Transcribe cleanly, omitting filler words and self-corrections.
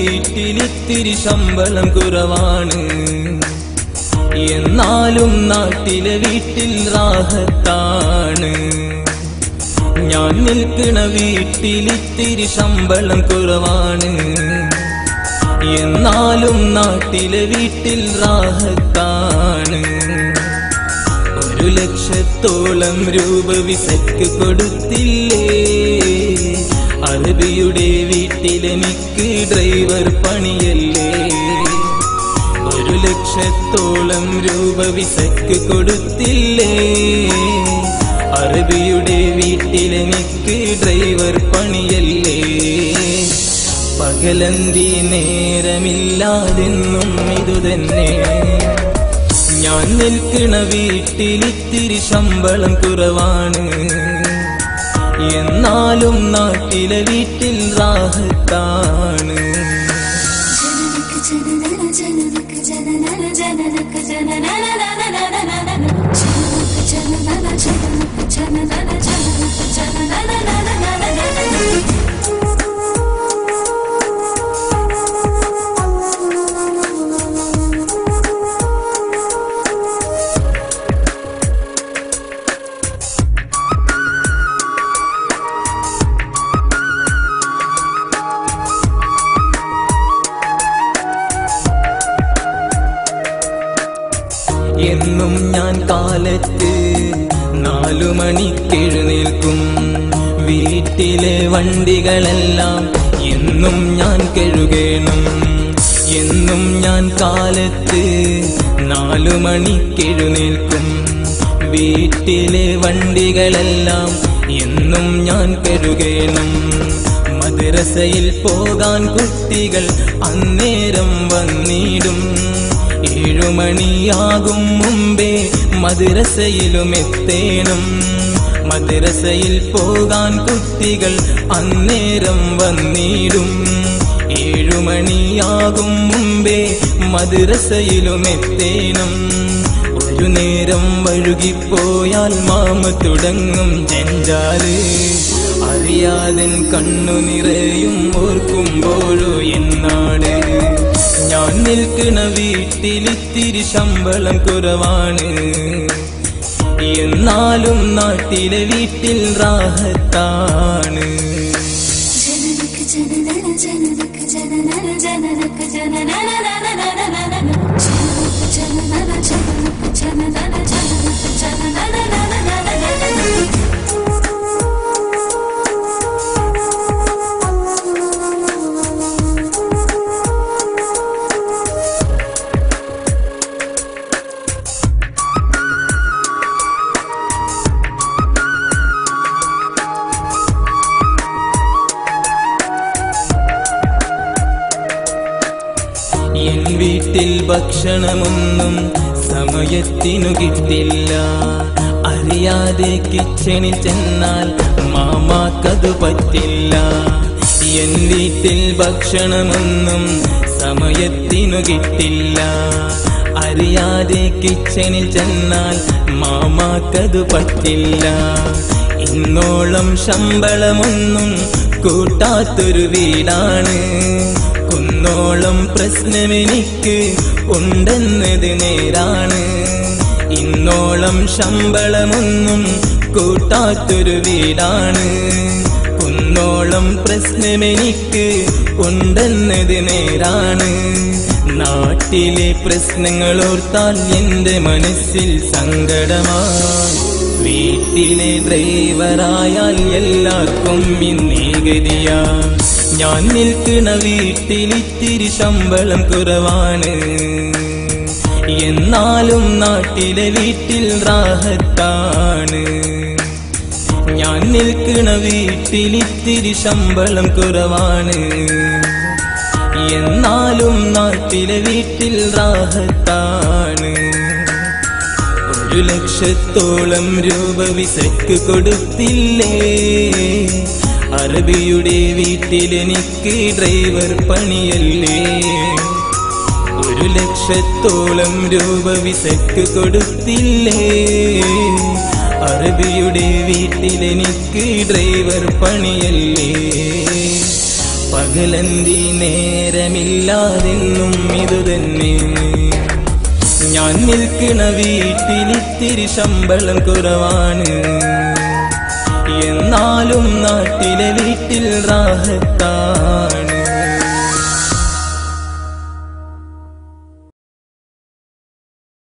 വീട്ടിലിത്തിരി ശമ്പളം കുറവാണ്. എന്നാലും നാട്ടിലെ വീട്ടിൽ റാഹത്താണ്. ഞാൻ നിൽക്കണ വീട്ടിലിത്തിരി ശമ്പളം കുറവാണ്. എന്നാലും നാട്ടിലെ വീട്ടിൽ റാഹത്താണ്. 1 ലക്ഷത്തോളം രൂപ വിസക്ക് കൊടുത്തില്ലേ. അറബിയുടെ വീട്ടിലെനിക്ക് ഡ്രൈവർ പണിയല്ലേ. 1 ലക്ഷത്തോളം രൂപ വിസക്ക് കൊടുത്തില്ലേ. അറബിയുടെ വീട്ടിലെനിക്ക് ഡ്രൈവർ പണിയല്ലേ. പകലന്തി നേരമില്ലാതെന്നും ഇതുതന്നെ. ഞാൻ നിൽക്കണ വീട്ടിലിത്തിരി ശമ്പളം കുറവാണ്. എന്നാലും നാട്ടിലെ വീട്ടിൽ റാഹത്താണ്. എന്നും ഞാൻ കാലത്ത് 4 മണിക്കെഴുന്നേൽക്കും. വീട്ടിലെ വണ്ടികളെല്ലാം എന്നും ഞാൻ കഴുകണം. എന്നും ഞാൻ കാലത്ത് 4 മണിക്കെഴുന്നേൽക്കും. വീട്ടിലെ വണ്ടികളെല്ലാം എന്നും ഞാൻ കഴുകണം. മദ്രസയിൽ പോകാൻ കുട്ടികൾ അന്നേരം വന്നിടും. 7 മണിയാകും മുമ്പേ മദ്രസയിലും എത്തേണം. മദ്രസയിൽ പോകാൻ കുട്ടികൾ അന്നേരം വന്നിടും. 7 മണിയാകും മുമ്പേ മദ്രസയിലും എത്തേണം. ഒരു നേരം വഴുകിപ്പോയാൽ മാമ തുടങ്ങും ജഞ്ചാല്. അറിയാതൻ കണ്ണു നിറയും ഓർക്കുമ്പോഴോ എന്നാണ്. ഞാൻ നിൽക്കണ വീട്ടിലിത്തിരി ശമ്പളം കുറവാണ്. എന്നാലും നാട്ടിലെ വീട്ടിൽ റാഹത്താണ്. എൻ വീട്ടിൽ ഭക്ഷണമൊന്നും സമയത്തിനു കിട്ടില്ല. അറിയാതെ കിച്ചണിൽ ചെന്നാൽ മാമാക്കതു പറ്റില്ല. എൻ വീട്ടിൽ ഭക്ഷണമൊന്നും സമയത്തിനു കിട്ടില്ല. അറിയാതെ കിച്ചണിൽ ചെന്നാൽ മാമാക്കതു പറ്റില്ല. ഇന്നോളം ശമ്പളമൊന്നും കൂട്ടാത്തൊരു വീടാണ്. കുന്നോളം പ്രശ്നമെനിക്ക് ഉണ്ടെന്നത് നേരാണ്. ഇന്നോളം ശമ്പളമൊന്നും കൂട്ടാത്തൊരു വീടാണ്. കുന്നോളം പ്രശ്നമെനിക്ക് ഉണ്ടെന്നത് നേരാണ്. നാട്ടിലെ പ്രശ്നങ്ങളോർത്താൽ എന്റെ മനസ്സിൽ സങ്കടമാണ്. വീട്ടിലെ ഡ്രൈവറായാൽ എല്ലാവർക്കും ഇന്നീ ഗതിയാ. ഞാൻ നിൽക്കണ വീട്ടിലിത്തിരി ശമ്പളം കുറവാണ്. എന്നാലും നാട്ടിലെ വീട്ടിൽ റാഹത്താണ്. ഞാൻ നിൽക്കണ വീട്ടിലിത്തിരി ശമ്പളം കുറവാണ്. എന്നാലും നാട്ടിലെ വീട്ടിൽ റാഹത്താണ്. 1 ലക്ഷത്തോളം രൂപ വിസക്ക് കൊടുത്തില്ലേ. അറബിയുടെ വീട്ടിലെനിക്ക് ഡ്രൈവർ പണിയല്ലേ. 1 ലക്ഷത്തോളം രൂപ വിസക്ക് കൊടുത്തില്ലേ. അറബിയുടെ വീട്ടിലെനിക്ക് ഡ്രൈവർ പണിയല്ലേ. പകലന്തി നേരമില്ലാതെന്നും ഇതുതന്നെ. ഞാൻ നിൽക്കണ വീട്ടിലിത്തിരി ശമ്പളം കുറവാണ്, എന്നാലും നാട്ടിലെ വീട്ടിൽ റാഹത്താണ്.